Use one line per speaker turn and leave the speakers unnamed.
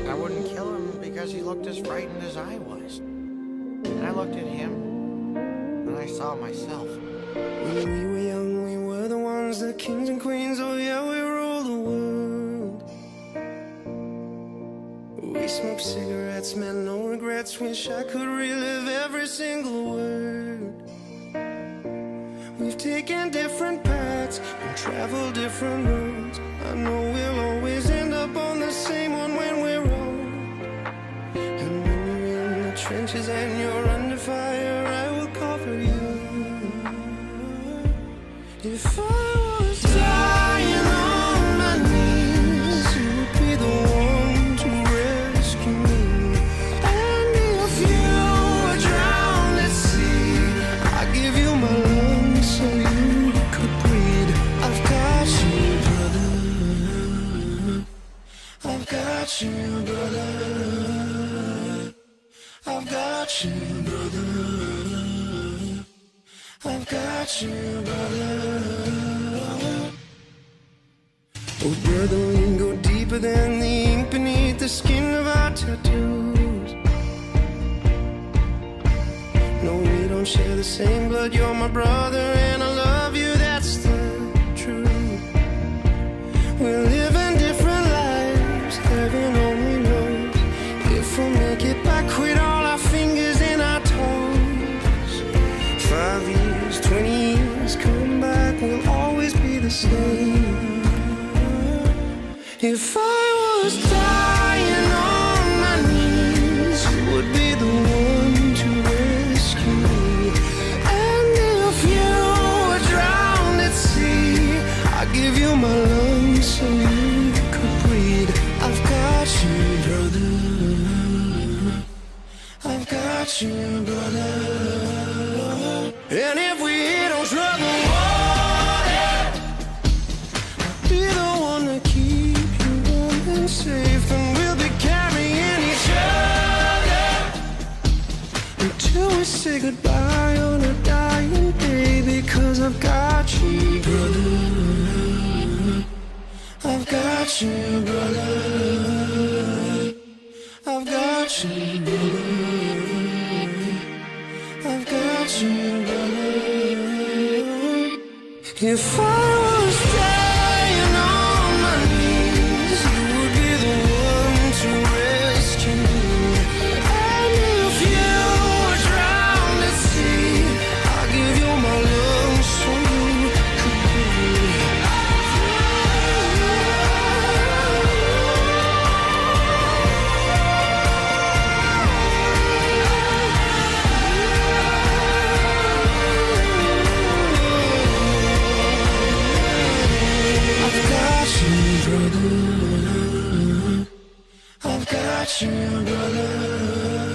I wouldn't kill him because he looked as frightened as I was. And I looked at him, and I saw myself.
When we were young, we were the ones, the kings and queens. Oh yeah, we rule the world. We smoked cigarettes, met no regrets. Wish I could relive every single word. We've taken different paths and traveled different roads. I know we'll always end up on the same one when we're old. And when you're in the trenches and you're under fire, I will cover you. If I was dying on my knees, you would be the one to rescue me. And if you were drowned at sea, I'd give you my lungs so you could breathe. I've got you, brother. I've got you, brother. I've got you, brother. I've got you, brother. Oh, brother, we go deeper than the ink beneath the skin of our tattoos. No, we don't share the same blood. You're my brother and I love you, that's the truth. We're living different lives, heaven only knows if we'll make it back with all our fingers and our toes. 5 years, 20 years, come back, we'll always be the same. If I was dying on my knees, you would be the one to rescue me. And if you were drowned at sea, I'd give you my lungs so you could breathe. I've got you, brother. I've got you, brother. And if we hit on trouble water, I'll be the one to keep you warm and safe. And we'll be carrying each other until we say goodbye on a dying day. Because I've got you, brother. I've got you, brother. I've got you, brother. I've got you, brother. If I was dying on my knees, you would be the one to rescue me. And if you were drowned at sea, I'd give you my lungs so you could breathe. I've got you, brother.